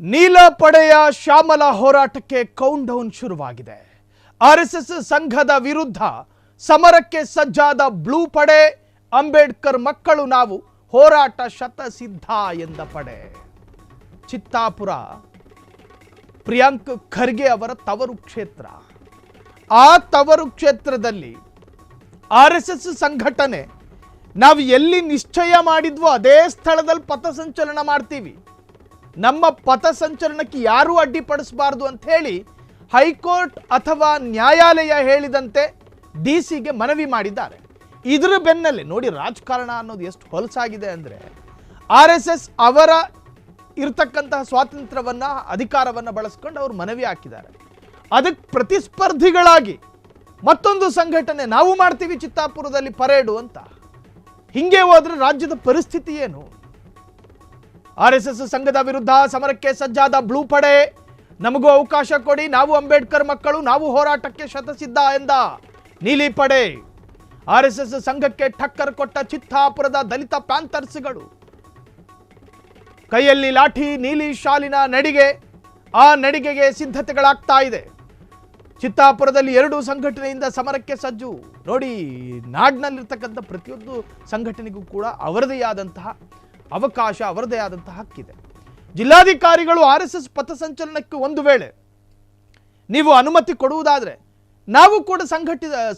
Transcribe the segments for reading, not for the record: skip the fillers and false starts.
ನೀಲ ಪಡೆಯ ಶ್ಯಾಮಲ ಹೋರಾಟಕ್ಕೆ count down ಶುರುವಾಗಿದೆ. ಆರ್ಎಸ್ಎಸ್ ಸಂಘದ ವಿರುದ್ಧ ಸಮರಕ್ಕೆ ಸಜ್ಜಾದ ಬ್ಲೂ ಪಡೆ, ಅಂಬೇಡ್ಕರ್ ಮಕ್ಕಳು ನಾವು ಹೋರಾಟ ಶತಸಿದ್ಧ ಎಂದ ಪಡೆ. ಚಿತ್ತಾಪುರ ಪ್ರಿಯಾಂಕ್ ಖರ್ಗೆ ಅವರ ತವರು ಕ್ಷೇತ್ರ. ಆ ತವರು ಕ್ಷೇತ್ರದಲ್ಲಿ ಆರ್ಎಸ್ಎಸ್ ಸಂಘಟನೆ ನಾವು ಎಲ್ಲಿ ನಿಶ್ಚಯ ಮಾಡಿದ್ವೋ ಅದೇ ಸ್ಥಳದಲ್ಲಿ ಪಥಸಂಚಲನ ಮಾಡ್ತೀವಿ, ನಮ್ಮ ಪಥಸಂಚಲನಕ್ಕೆ ಯಾರೂ ಅಡ್ಡಿಪಡಿಸಬಾರದು ಅಂತ ಹೇಳಿ ಹೈಕೋರ್ಟ್ ಅಥವಾ ನ್ಯಾಯಾಲಯ ಹೇಳಿದಂತೆ ಡಿಸಿಗೆ ಮನವಿ ಮಾಡಿದ್ದಾರೆ. ಇದರ ಬೆನ್ನಲ್ಲೇ ನೋಡಿ ರಾಜಕಾರಣ ಅನ್ನೋದು ಎಷ್ಟು ಹೊಲಸಾಗಿದೆ ಅಂದರೆ, ಆರ್ಎಸ್ಎಸ್ ಅವರ ಇರತಕ್ಕಂತಹ ಸ್ವಾತಂತ್ರ್ಯವನ್ನ ಅಧಿಕಾರವನ್ನ ಬಳಸ್ಕೊಂಡು ಅವರು ಮನವಿ ಹಾಕಿದ್ದಾರೆ. ಅದಕ್ಕೆ ಪ್ರತಿಸ್ಪರ್ಧಿಗಳಾಗಿ ಮತ್ತೊಂದು ಸಂಘಟನೆ ನಾವು ಮಾಡ್ತೀವಿ ಚಿತ್ತಾಪುರದಲ್ಲಿ ಪರೇಡು ಅಂತ. ಹಿಂಗೆ ಹೋದ್ರೆ ರಾಜ್ಯದ ಪರಿಸ್ಥಿತಿ ಏನು? ಆರ್ಎಸ್ಎಸ್ ಸಂಘದ ವಿರುದ್ಧ ಸಮರಕ್ಕೆ ಸಜ್ಜಾದ ಬ್ಲೂ ಪಡೆ, ನಮಗೂ ಅವಕಾಶ ಕೊಡಿ, ನಾವು ಅಂಬೇಡ್ಕರ್ ಮಕ್ಕಳು, ನಾವು ಹೋರಾಟಕ್ಕೆ ಶತಸಿದ್ಧ ಎಂದ ನೀಲಿ ಪಡೆ. ಆರ್ಎಸ್ಎಸ್ ಸಂಘಕ್ಕೆ ಟಕ್ಕರ್ ಕೊಟ್ಟ ಚಿತ್ತಾಪುರದ ದಲಿತ ಪ್ಯಾಂಥರ್ಸ್ಗಳು. ಕೈಯಲ್ಲಿ ಲಾಠಿ, ನೀಲಿ ಶಾಲಿನ ನಡಿಗೆ. ಆ ನಡಿಗೆಗೆ ಸಿದ್ಧತೆಗಳಾಗ್ತಾ ಇದೆ. ಚಿತ್ತಾಪುರದಲ್ಲಿ 2 ಸಂಘಟನೆಯಿಂದ ಸಮರಕ್ಕೆ ಸಜ್ಜು. ನೋಡಿ, ನಾಡಿನಲ್ಲಿರ್ತಕ್ಕಂಥ ಪ್ರತಿಯೊಂದು ಸಂಘಟನೆಗೂ ಕೂಡ ಅವರದೇ ಆದಂತಹ ಅವಕಾಶ, ಅವರದೇ ಆದಂತಹ ಹಕ್ಕಿದೆ. ಜಿಲ್ಲಾಧಿಕಾರಿಗಳು ಆರ್ಎಸ್ಎಸ್ ಪಥಸಂಚಲನಕ್ಕೆ ಒಂದು ವೇಳೆ ನೀವು ಅನುಮತಿ ಕೊಡುವುದಾದರೆ ನಾವು ಕೂಡ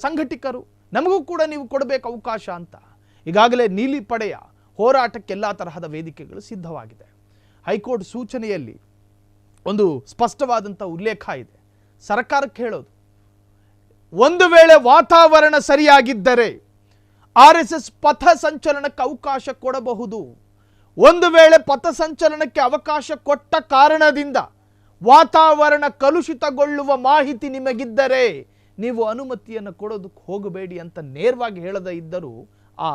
ಸಂಘಟಿಕರು, ನಮಗೂ ಕೂಡ ನೀವು ಕೊಡಬೇಕು ಅವಕಾಶ ಅಂತ ಈಗಾಗಲೇ ನೀಲಿ ಪಡೆಯ ಹೋರಾಟಕ್ಕೆ ಎಲ್ಲ ತರಹದ ವೇದಿಕೆಗಳು ಸಿದ್ಧವಾಗಿದೆ. ಹೈಕೋರ್ಟ್ ಸೂಚನೆಯಲ್ಲಿ ಒಂದು ಸ್ಪಷ್ಟವಾದಂಥ ಉಲ್ಲೇಖ ಇದೆ. ಸರ್ಕಾರಕ್ಕೆ ಹೇಳೋದು, ಒಂದು ವೇಳೆ ವಾತಾವರಣ ಸರಿಯಾಗಿದ್ದರೆ ಆರ್ಎಸ್ಎಸ್ ಪಥಸಂಚಲನಕ್ಕೆ ಅವಕಾಶ ಕೊಡಬಹುದು. ಒಂದು ವೇಳೆ ಪಥಸಂಚಲನಕ್ಕೆ ಅವಕಾಶ ಕೊಟ್ಟ ಕಾರಣದಿಂದ ವಾತಾವರಣ ಕಲುಷಿತಗೊಳ್ಳುವ ಮಾಹಿತಿ ನಿಮಗಿದ್ದರೆ ನೀವು ಅನುಮತಿಯನ್ನು ಕೊಡೋದಕ್ಕೆ ಹೋಗಬೇಡಿ ಅಂತ ನೇರವಾಗಿ ಹೇಳದೇ ಇದ್ದರೂ ಆ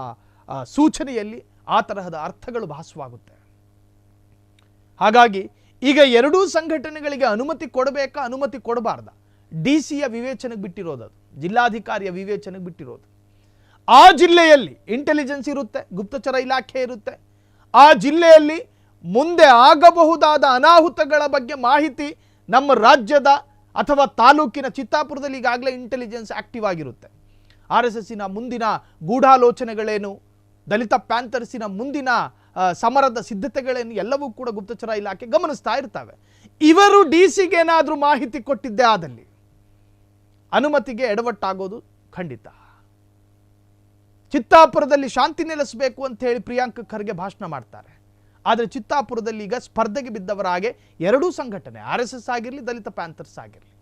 ಸೂಚನೆಯಲ್ಲಿ ಆ ತರಹದ ಅರ್ಥಗಳು ಭಾಸವಾಗುತ್ತೆ. ಹಾಗಾಗಿ ಈಗ 2 ಸಂಘಟನೆಗಳಿಗೆ ಅನುಮತಿ ಕೊಡಬೇಕಾ, ಅನುಮತಿ ಕೊಡಬಾರ್ದ, ಡಿಸಿಯ ವಿವೇಚನೆಗೆ ಬಿಟ್ಟಿರೋದು, ಅದು ಜಿಲ್ಲಾಧಿಕಾರಿಯ ವಿವೇಚನೆಗೆ ಬಿಟ್ಟಿರೋದು. ಆ ಜಿಲ್ಲೆಯಲ್ಲಿ ಇಂಟೆಲಿಜೆನ್ಸ್ ಇರುತ್ತೆ, ಗುಪ್ತಚರ ಇಲಾಖೆ ಇರುತ್ತೆ. ಆ ಜಿಲ್ಲೆಯಲ್ಲಿ ಮುಂದೆ ಆಗಬಹುದಾದ ಅನಾಹುತಗಳ ಬಗ್ಗೆ ಮಾಹಿತಿ ನಮ್ಮ ರಾಜ್ಯದ ಅಥವಾ ತಾಲೂಕಿನ ಚಿತ್ತಾಪುರದಲ್ಲಿ ಈಗಾಗಲೇ ಇಂಟೆಲಿಜೆನ್ಸ್ ಆಕ್ಟಿವ್ ಆಗಿರುತ್ತೆ. ಆರ್ಎಸ್ಎಸ್ಸಿನ ಮುಂದಿನ ಗೂಢಾಲೋಚನೆಗಳೇನು, ದಲಿತ ಪ್ಯಾಂಥರ್ಸಿನ ಮುಂದಿನ ಸಮರದ ಸಿದ್ಧತೆಗಳೇನು ಎಲ್ಲವೂ ಕೂಡ ಗುಪ್ತಚರ ಇಲಾಖೆ ಗಮನಿಸ್ತಾ ಇರ್ತವೆ. ಇವರು ಡಿಸಿಗೆ ಏನಾದರೂ ಮಾಹಿತಿ ಕೊಟ್ಟಿದ್ದೇ ಆದಲ್ಲಿ ಅನುಮತಿಗೆ ಎಡವಟ್ಟಾಗೋದು ಖಂಡಿತ. ಚಿತ್ತಾಪುರದಲ್ಲಿ ಶಾಂತಿ ನೆಲೆಸಬೇಕು ಅಂತ ಹೇಳಿ ಪ್ರಿಯಾಂಕ್ ಖರ್ಗೆ ಭಾಷಣ ಮಾಡ್ತಾರೆ. ಆದರೆ ಚಿತ್ತಾಪುರದಲ್ಲಿ ಈಗ ಸ್ಪರ್ಧೆಗೆ ಬಿದ್ದವರ ಹಾಗೆ 2 ಸಂಘಟನೆ, ಆರ್ಎಸ್ಎಸ್ ಆಗಿರಲಿ, ದಲಿತ ಪ್ಯಾಂಥರ್ಸ್ ಆಗಿರಲಿ,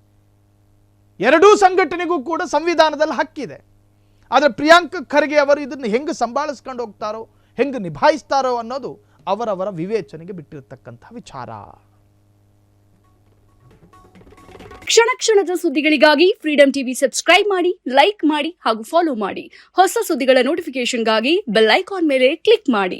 2 ಸಂಘಟನೆಗೂ ಕೂಡ ಸಂವಿಧಾನದಲ್ಲಿ ಹಕ್ಕಿದೆ. ಆದರೆ ಪ್ರಿಯಾಂಕ್ ಖರ್ಗೆ ಅವರು ಇದನ್ನು ಹೆಂಗೆ ಸಂಭಾಳಿಸ್ಕೊಂಡು ಹೋಗ್ತಾರೋ, ಹೆಂಗೆ ನಿಭಾಯಿಸ್ತಾರೋ ಅನ್ನೋದು ಅವರವರ ವಿವೇಚನೆಗೆ ಬಿಟ್ಟಿರತಕ್ಕಂಥ ವಿಚಾರ. ಕ್ಷಣ ಕ್ಷಣದ ಸುದ್ದಿಗಳಿಗಾಗಿ ಫ್ರೀಡಂ ಟಿವಿ ಸಬ್ಸ್ಕ್ರೈಬ್ ಮಾಡಿ, ಲೈಕ್ ಮಾಡಿ ಹಾಗೂ ಫಾಲೋ ಮಾಡಿ. ಹೊಸ ಸುದ್ದಿಗಳ ನೋಟಿಫಿಕೇಶನ್ಗಾಗಿ ಬೆಲ್ ಐಕಾನ್ ಮೇಲೆ ಕ್ಲಿಕ್ ಮಾಡಿ.